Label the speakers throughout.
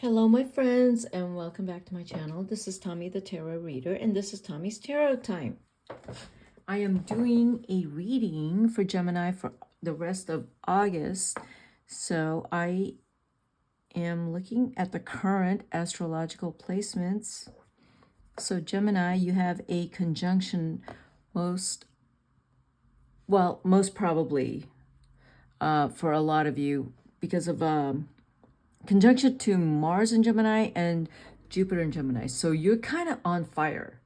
Speaker 1: Hello, my friends, and welcome back to my channel. This is Tommy the Tarot Reader, and this is Tommy's Tarot Time. I am doing a reading for Gemini for the rest of August. So I am looking at the current astrological placements. So Gemini, you have a conjunction most probably for a lot of you because of conjunction to Mars in Gemini and Jupiter in Gemini. So you're kind of on fire.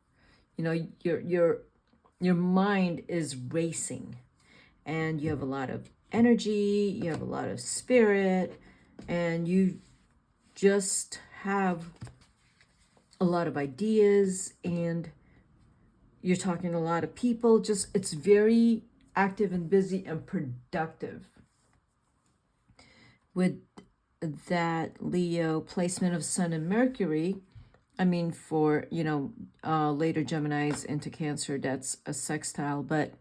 Speaker 1: You know, your mind is racing and you have a lot of energy, you have a lot of spirit, and you just have a lot of ideas, and you're talking to a lot of people. Just it's very active and busy and productive. With that Leo placement of Sun and Mercury, I mean, for, later Geminis into Cancer, that's a sextile, but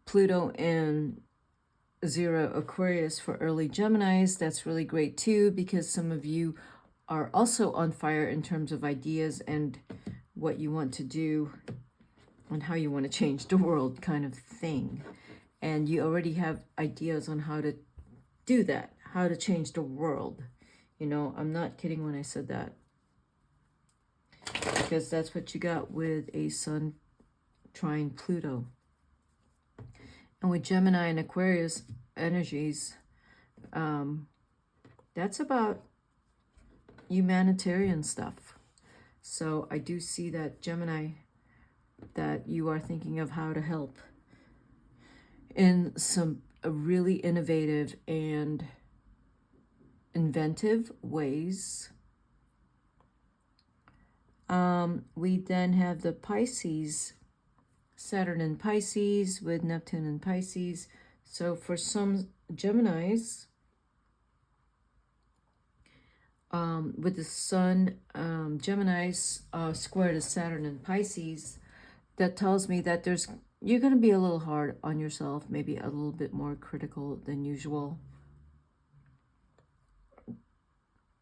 Speaker 1: Pluto in 0 Aquarius for early Geminis, that's really great too, because some of you are also on fire in terms of ideas and what you want to do and how you want to change the world kind of thing. And you already have ideas on how to do that, how to change the world. You know, I'm not kidding when I said that, because that's what you got with a Sun trine Pluto. And with Gemini and Aquarius energies, that's about humanitarian stuff. So I do see that, Gemini, that you are thinking of how to help in some really innovative and inventive ways. We then have the Pisces, Saturn in Pisces with Neptune in Pisces. So for some Geminis, with the Sun, Gemini's square to Saturn in Pisces, that tells me that you're going to be a little hard on yourself, maybe a little bit more critical than usual.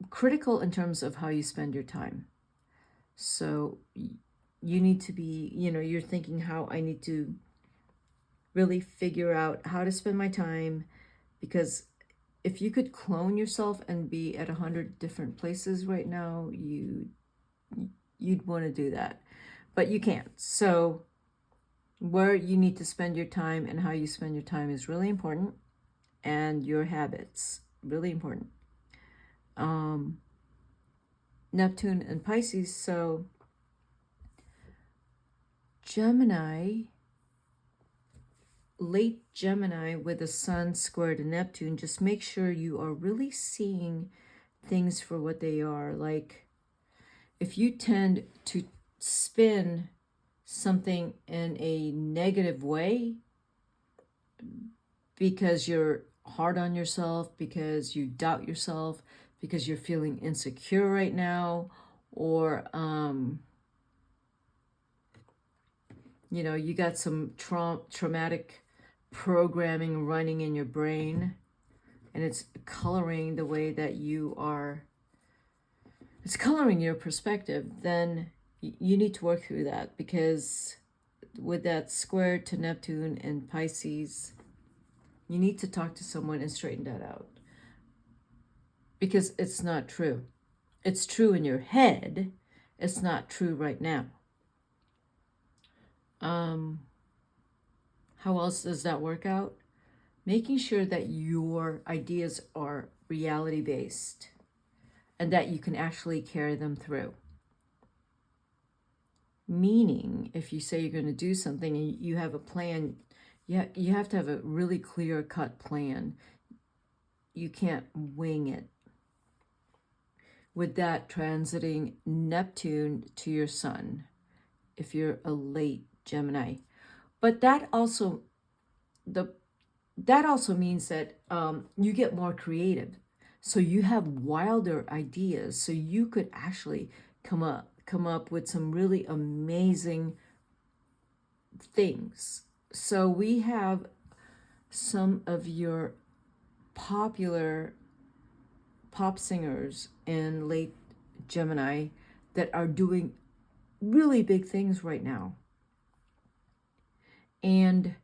Speaker 1: Critical in terms of how you spend your time. So you need to be, you're thinking how I need to really figure out how to spend my time, because if you could clone yourself and be at 100 different places right now, you'd want to do that, but you can't. So where you need to spend your time and how you spend your time is really important, and your habits, really important. Neptune and Pisces, so Gemini, late Gemini with the Sun square to Neptune, just make sure you are really seeing things for what they are. Like, if you tend to spin something in a negative way because you're hard on yourself, because you doubt yourself, because you're feeling insecure right now, or you got some traumatic programming running in your brain, and it's coloring the way that you are, it's coloring your perspective, then you need to work through that, because with that square to Neptune and Pisces, you need to talk to someone and straighten that out, because it's not true. It's true in your head. It's not true right now. How else does that work out? Making sure that your ideas are reality-based and that you can actually carry them through. Meaning, if you say you're going to do something and you have a plan, you have to have a really clear-cut plan. You can't wing it. With that transiting Neptune to your Sun, if you're a late Gemini. But that also means that you get more creative. So you have wilder ideas. So you could actually come up with some really amazing things. So we have some of your popular pop singers in late Gemini that are doing really big things right now. And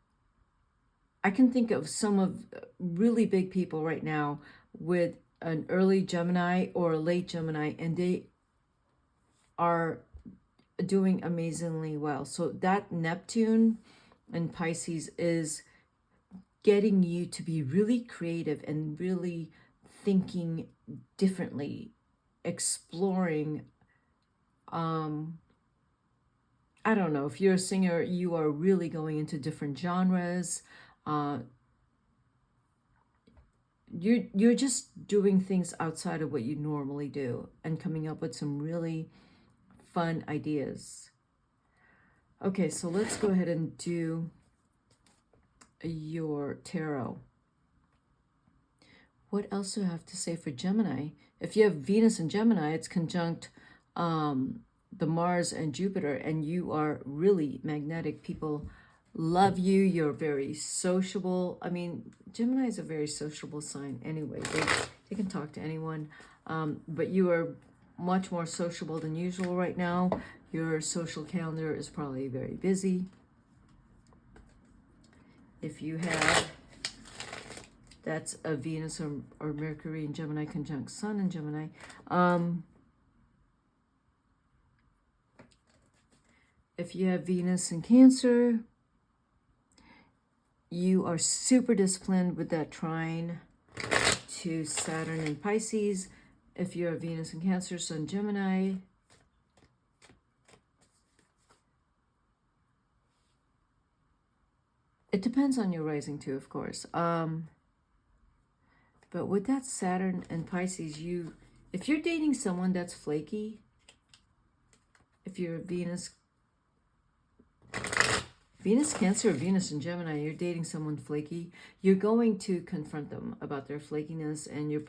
Speaker 1: I can think of some of really big people right now with an early Gemini or a late Gemini, and they are doing amazingly well. So that Neptune and Pisces is getting you to be really creative and really thinking differently, exploring. I don't know, if you're a singer, you are really going into different genres. You're just doing things outside of what you normally do and coming up with some really fun ideas. Okay, so let's go ahead and do your tarot. What else do I have to say for Gemini? If you have Venus and Gemini, it's conjunct the Mars and Jupiter, and you are really magnetic. People love you. You're very sociable. I mean, Gemini is a very sociable sign anyway. They can talk to anyone, but you are much more sociable than usual right now. Your social calendar is probably very busy. If you have, that's a Venus or Mercury in Gemini conjunct Sun in Gemini. If you have Venus in Cancer, you are super disciplined with that trine to Saturn in Pisces. If you have Venus in Cancer, Sun Gemini, it depends on your rising too, of course. But with that Saturn and Pisces, if you're dating someone that's flaky, if you're Venus Cancer or Venus in Gemini, you're dating someone flaky, you're going to confront them about their flakiness, and you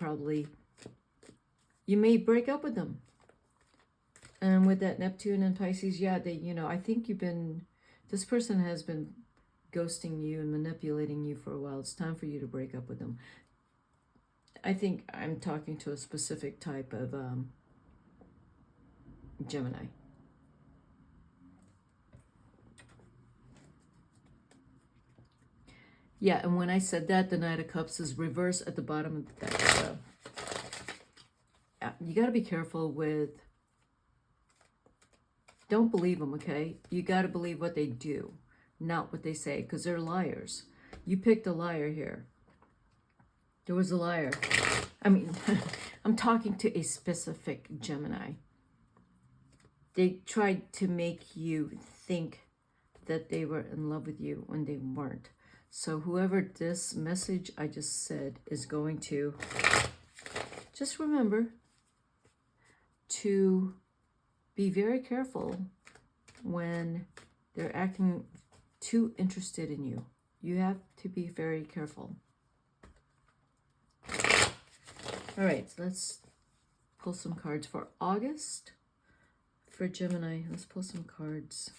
Speaker 1: may break up with them. And with that Neptune and Pisces, yeah, I think this person has been ghosting you and manipulating you for a while. It's time for you to break up with them. I think I'm talking to a specific type of Gemini. Yeah, and when I said that, the Knight of Cups is reversed at the bottom of that. You got to be careful with... Don't believe them, okay? You got to believe what they do, not what they say, because they're liars. You picked a liar here. There was a liar. I mean, I'm talking to a specific Gemini. They tried to make you think that they were in love with you when they weren't. So whoever this message I just said is going to, just remember to be very careful when they're acting too interested in you. You have to be very careful. All right, so let's pull some cards for August. For Gemini, let's pull some cards.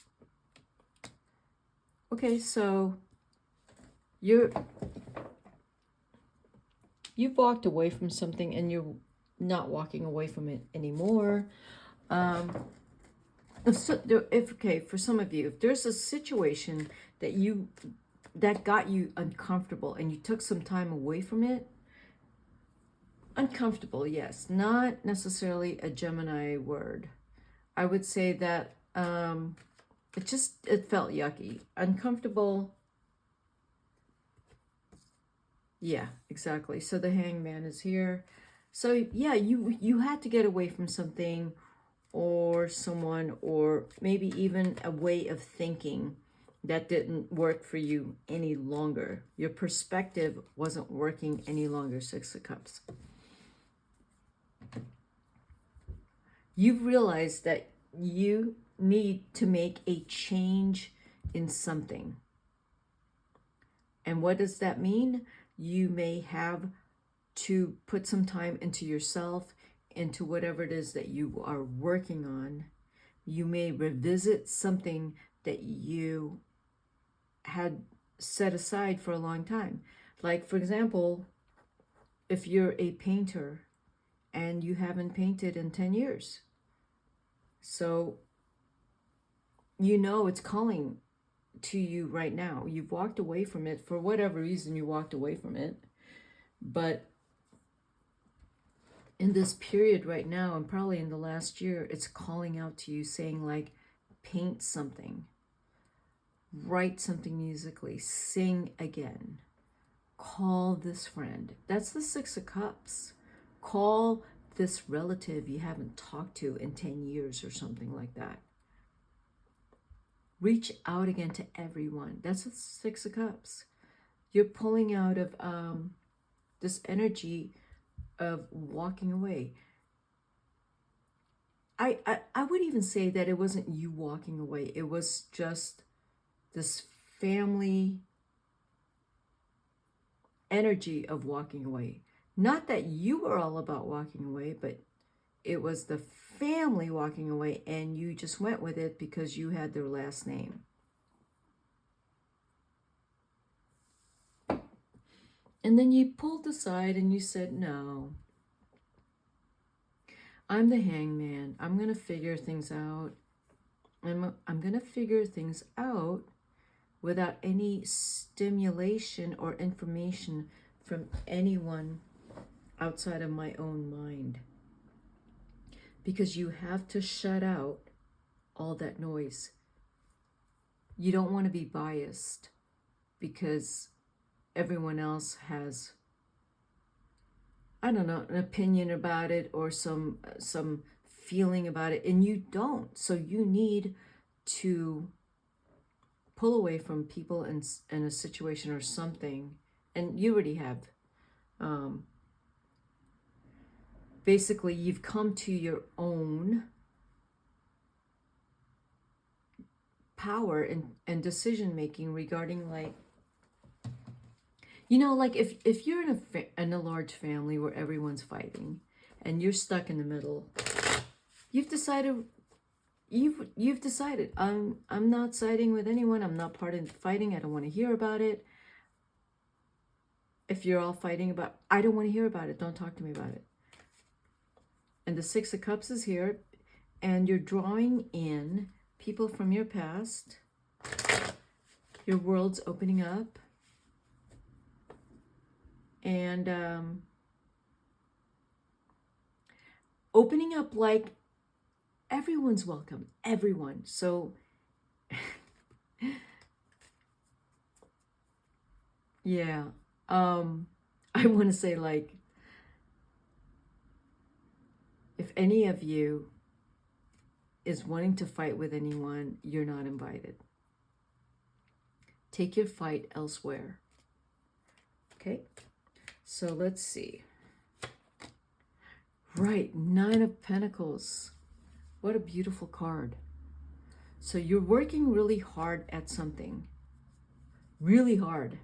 Speaker 1: Okay, so you've walked away from something and you're not walking away from it anymore. For some of you, if there's a situation that got you uncomfortable and you took some time away from it, uncomfortable, yes, not necessarily a Gemini word. I would say that it felt yucky. Uncomfortable. Yeah, exactly. So the Hangman is here. So yeah, you had to get away from something or someone, or maybe even a way of thinking that didn't work for you any longer. Your perspective wasn't working any longer, Six of Cups. You've realized that you need to make a change in something. And what does that mean? You may have to put some time into yourself, into whatever it is that you are working on. You may revisit something that you had set aside for a long time. Like, for example, if you're a painter and you haven't painted in 10 years. So, you know it's calling to you right now. You've walked away from it for whatever reason you walked away from it. But in this period right now, and probably in the last year, it's calling out to you saying, like, paint something, write something musically, sing again, call this friend. That's the Six of Cups. Call this relative you haven't talked to in 10 years or something like that. Reach out again to everyone. That's the Six of Cups. You're pulling out of this energy of walking away. I would even say that it wasn't you walking away. It was just this family energy of walking away. Not that you were all about walking away, but it was the family walking away, and you just went with it because you had their last name. And then you pulled aside and you said, no, I'm the hangman. I'm going to figure things out. I'm going to figure things out without any stimulation or information from anyone outside of my own mind. Because you have to shut out all that noise. You don't want to be biased because everyone else has, I don't know, an opinion about it or some feeling about it, and you don't. So you need to pull away from people in a situation or something, and you already have. Basically, you've come to your own power and decision making regarding, like, you know, like if you're in a large family where everyone's fighting and you're stuck in the middle, you've decided I'm not siding with anyone. I'm not part of the fighting. I don't want to hear about it. If you're all fighting about, I don't want to hear about it. Don't talk to me about it. And the Six of Cups is here, and you're drawing in people from your past. Your world's opening up. And opening up, like, everyone's welcome. Everyone. So, yeah. I want to say, like, if any of you is wanting to fight with anyone, you're not invited. Take your fight elsewhere. Okay? So let's see. Right, Nine of Pentacles. What a beautiful card. So you're working really hard at something. Really hard.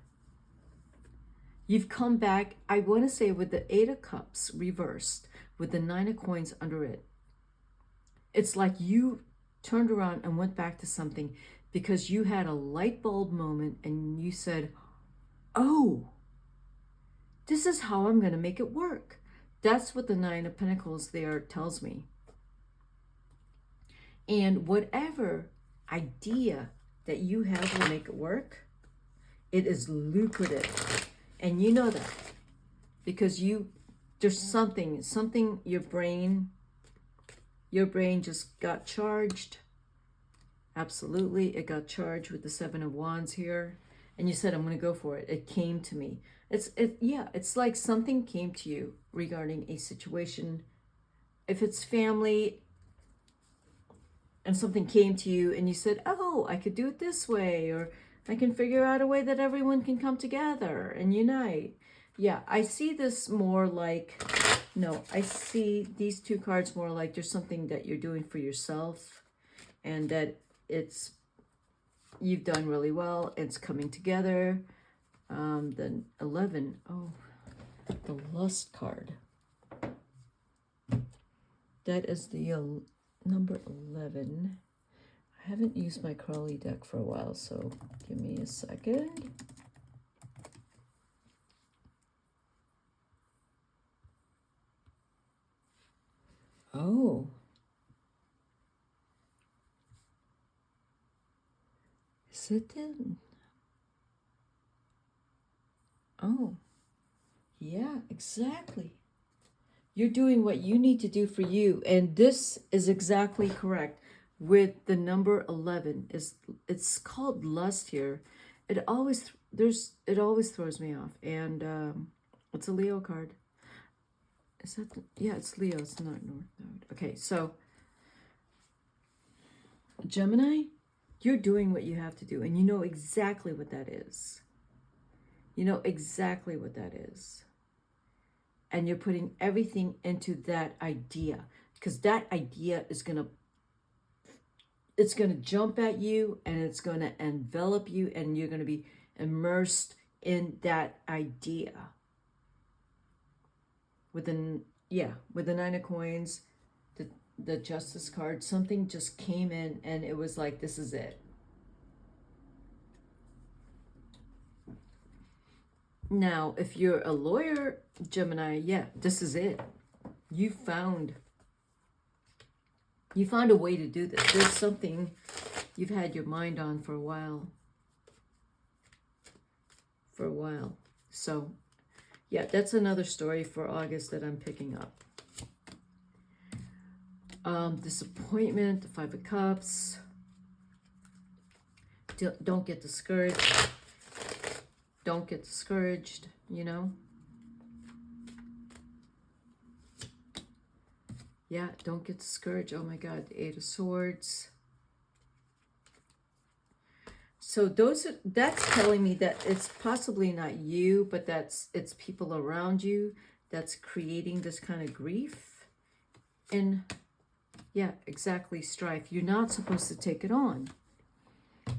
Speaker 1: You've come back, I want to say, with the Eight of Cups reversed, with the Nine of Coins under it. It's like you turned around and went back to something because you had a light bulb moment and you said, oh, this is how I'm going to make it work. That's what the Nine of Pentacles there tells me. And whatever idea that you have will make it work, it is lucrative. And you know that because there's something your brain just got charged. Absolutely, it got charged with the Seven of Wands here. And you said, I'm going to go for it. It came to me. It's like something came to you regarding a situation. If it's family and something came to you and you said, oh, I could do it this way, or I can figure out a way that everyone can come together and unite. Yeah, I see this more like, no, I see these two cards more like there's something that you're doing for yourself and that you've done really well. It's coming together. Then 11, oh, the Lust card. That is the number 11. I haven't used my Crowley deck for a while, so give me a second. Oh, is it then? Oh, yeah, exactly. You're doing what you need to do for you, and this is exactly correct. With the number 11, is it's called lust here. It always throws me off, and it's a Leo card. Is that yeah? It's Leo. It's not North Node. Okay, so Gemini, you're doing what you have to do, and you know exactly what that is. You know exactly what that is. And you're putting everything into that idea, because that idea is going to jump at you, and it's going to envelop you, and you're going to be immersed in that idea. With the 9 of coins, the justice card, something just came in, and it was like, this is it. Now, if you're a lawyer, Gemini, yeah, this is it. You found a way to do this. There's something you've had your mind on for a while. So, yeah, that's another story for August that I'm picking up. Disappointment, the 5 of Cups. Don't get discouraged. Don't get discouraged, you know. Yeah, don't get discouraged. Oh my God, the 8 of Swords. So that's telling me that it's possibly not you, but it's people around you that's creating this kind of grief. And yeah, exactly, strife. You're not supposed to take it on.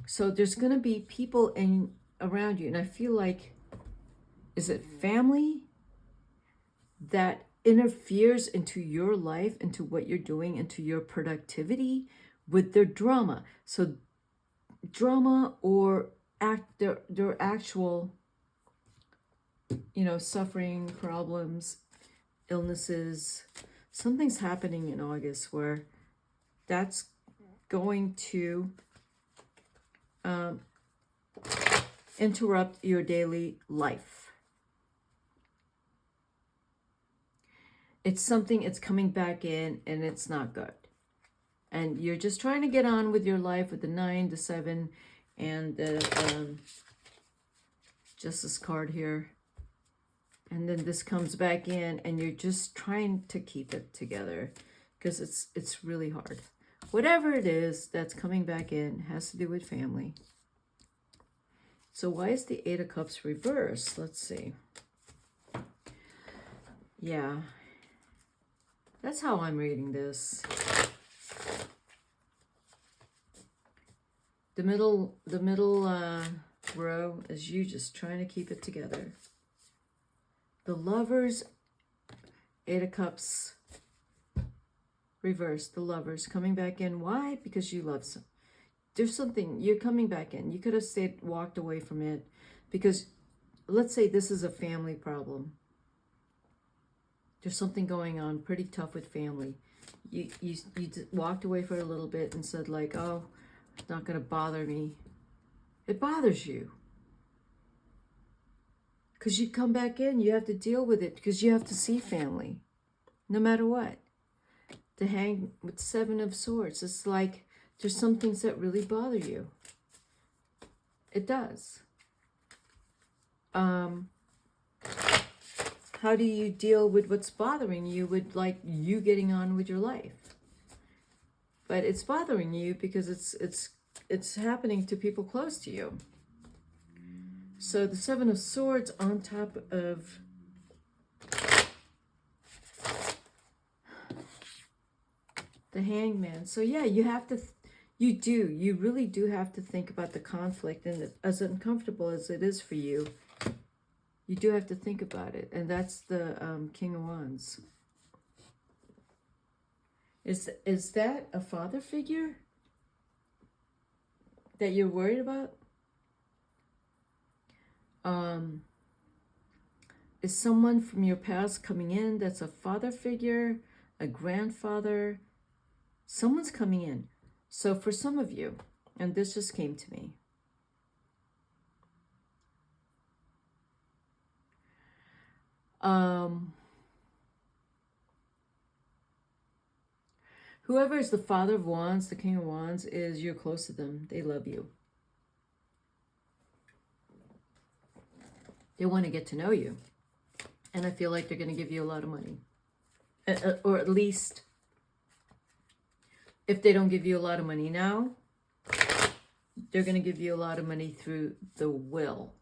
Speaker 1: So there's going to be people around you, and I feel like, is it family that interferes into your life, into what you're doing, into your productivity with their drama? So drama or their actual, suffering, problems, illnesses. Something's happening in August where that's going to interrupt your daily life. It's something, it's coming back in, and it's not good. And you're just trying to get on with your life with the 9, the 7, and the Justice card here. And then this comes back in, and you're just trying to keep it together, because it's really hard. Whatever it is that's coming back in has to do with family. So why is the 8 of Cups reversed? Let's see. Yeah, that's how I'm reading this. The middle row is you just trying to keep it together. The Lovers, 8 of Cups, reversed. The Lovers coming back in. Why? Because you love some. There's something, you're coming back in. You could have walked away from it, because let's say this is a family problem. There's something going on pretty tough with family. You walked away for a little bit and said like, oh, it's not going to bother me. It bothers you. Because you come back in, you have to deal with it, because you have to see family, no matter what. The Hang with 7 of Swords, it's like there's some things that really bother you. It does. How do you deal with what's bothering you with like you getting on with your life? But it's bothering you because it's happening to people close to you. So the 7 of Swords on top of the Hangman. So yeah, you really do have to think about the conflict, and as uncomfortable as it is for you, you do have to think about it. And that's the King of Wands. Is that a father figure that you're worried about? Is someone from your past coming in that's a father figure? a grandfather. Someone's coming in. So for some of you, and this just came to me, whoever is the Father of Wands, the King of Wands, is you're close to them. They love you. They want to get to know you. And I feel like they're going to give you a lot of money. Or at least, if they don't give you a lot of money now, they're going to give you a lot of money through the will.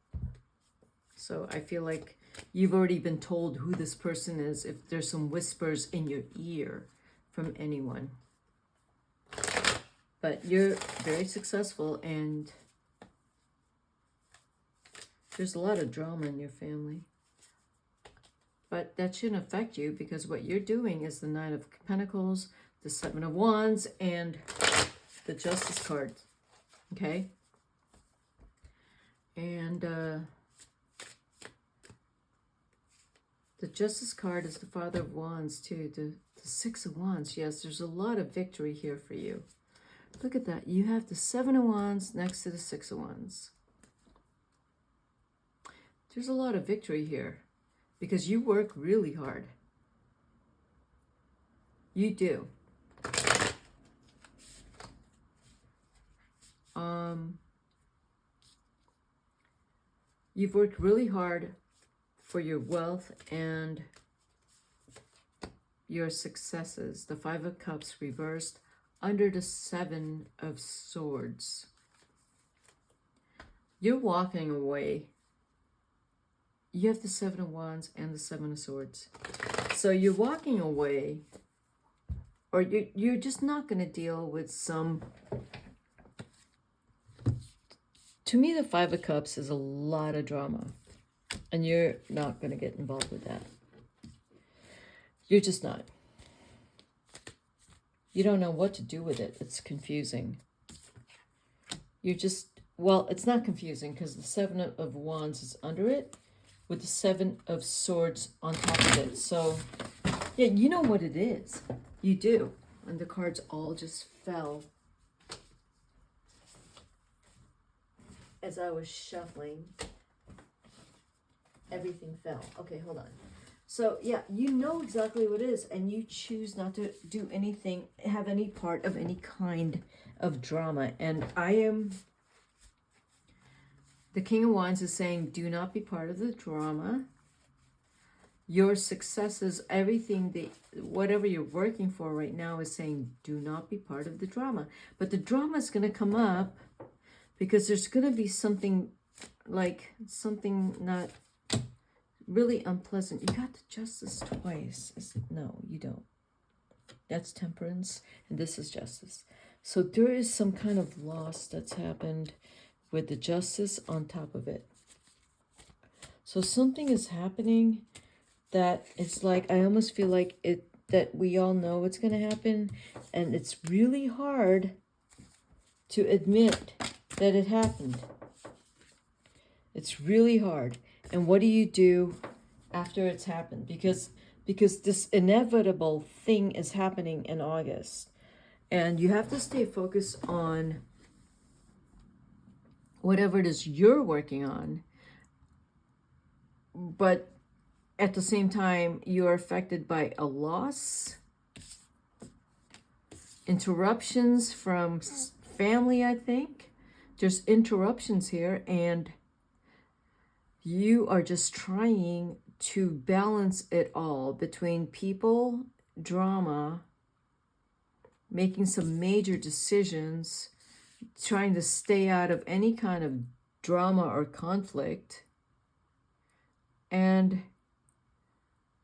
Speaker 1: So I feel like you've already been told who this person is if there's some whispers in your ear from anyone. But you're very successful, and there's a lot of drama in your family. But that shouldn't affect you, because what you're doing is the Nine of Pentacles, the Seven of Wands, and the Justice card. Okay? And the Justice card is the Father of Wands too. The Six of Wands. Yes, there's a lot of victory here for you. Look at that. You have the Seven of Wands next to the Six of Wands. There's a lot of victory here because you work really hard. You do. You've worked really hard for your wealth and your successes. The Five of Cups reversed under the Seven of Swords. You're walking away. You have the Seven of Wands and the Seven of Swords. So you're walking away, or you're just not going to deal with some... To me, the Five of Cups is a lot of drama, and you're not going to get involved with that. You're just not. You don't know what to do with it. It's confusing. You're just... Well, it's not confusing because the Seven of Wands is under it with the Seven of Swords on top of it. So, yeah, you know what it is. You do. And the cards all just fell as I was shuffling. Everything fell. Okay, hold on. So, yeah, you know exactly what it is, and you choose not to do anything, have any part of any kind of drama. And I am... The King of Wands is saying, do not be part of the drama. Your successes, everything, whatever you're working for right now is saying, do not be part of the drama. But the drama is going to come up because there's going to be something like, something not really unpleasant. You got the Justice twice. No, you don't. That's Temperance, and this is Justice. So there is some kind of loss that's happened with the Justice on top of it. So something is happening that it's like, I almost feel like it, that we all know it's going to happen, and it's really hard to admit that it happened. It's really hard. And what do you do after it's happened? Because this inevitable thing is happening in August, and you have to stay focused on whatever it is you're working on, but at the same time, you're affected by a loss, interruptions from family, I think. There's interruptions here, and you are just trying to balance it all between people, drama, making some major decisions, trying to stay out of any kind of drama or conflict, and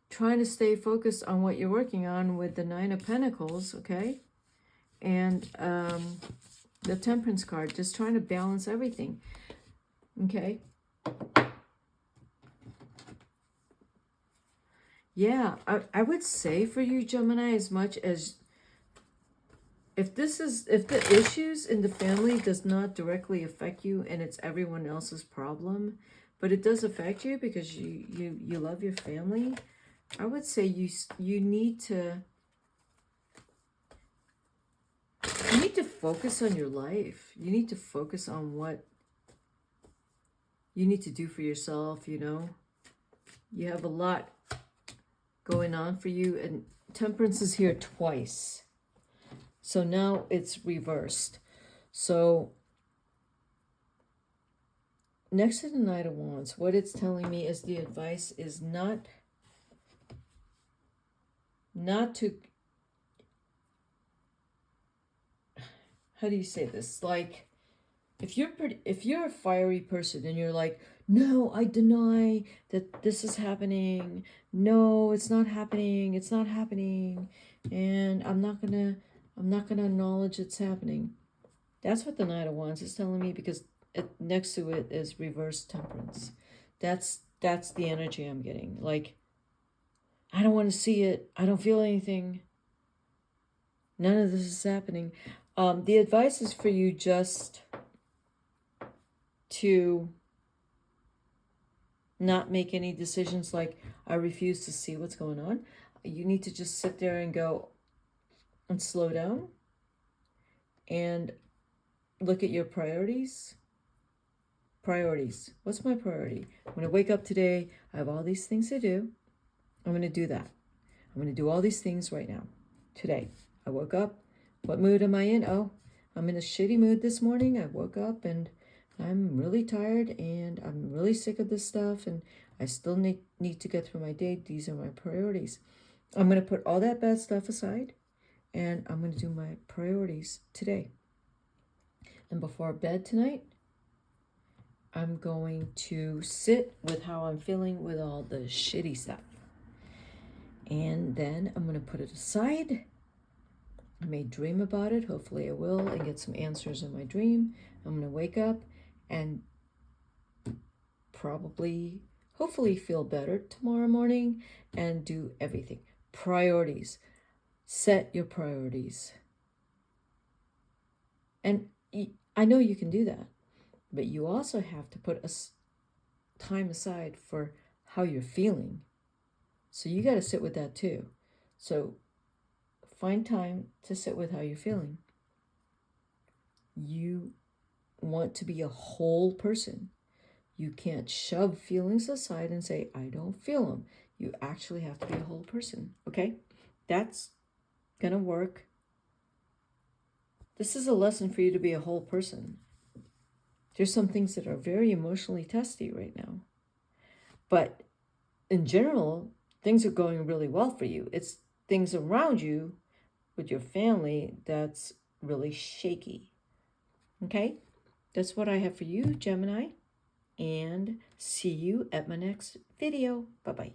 Speaker 1: trying to stay focused on what you're working on with the Nine of Pentacles, okay? And the Temperance card, just trying to balance everything, okay? Yeah, I would say for you, Gemini, as much as if the issues in the family does not directly affect you and it's everyone else's problem, but it does affect you because you love your family, I would say you need to focus on your life. You need to focus on what you need to do for yourself, you know. You have a lot going on for you, and Temperance is here twice. So now it's reversed. So next to the Knight of Wands, what it's telling me is the advice is not to, how do you say this? Like, if you're a fiery person and you're like, no, I deny that this is happening. No, it's not happening. It's not happening. And I'm not gonna acknowledge it's happening. That's what the Knight of Wands is telling me, because next to it is reverse Temperance. That's the energy I'm getting. Like, I don't want to see it. I don't feel anything. None of this is happening. The advice is for you just to not make any decisions like, I refuse to see what's going on. You need to just sit there and go and slow down and look at your priorities. Priorities. What's my priority? I'm going to wake up today. I have all these things to do. I'm going to do that. I'm going to do all these things right now. Today. I woke up. What mood am I in? Oh, I'm in a shitty mood this morning. I woke up and I'm really tired and I'm really sick of this stuff and I still need to get through my day. These are my priorities. I'm going to put all that bad stuff aside and I'm going to do my priorities today. And before bed tonight, I'm going to sit with how I'm feeling with all the shitty stuff. And then I'm going to put it aside. I may dream about it. Hopefully I will, and get some answers in my dream. I'm going to wake up and hopefully feel better tomorrow morning and do everything. Priorities. Set your priorities. And I know you can do that, but you also have to put time aside for how you're feeling. So you got to sit with that too. So find time to sit with how you're feeling. You want to be a whole person. You can't shove feelings aside and say, I don't feel them. You actually have to be a whole person, okay? That's gonna work. This is a lesson for you to be a whole person. There's some things that are very emotionally testy right now. But in general, things are going really well for you. It's things around you with your family that's really shaky. Okay? That's what I have for you, Gemini. And see you at my next video. Bye-bye.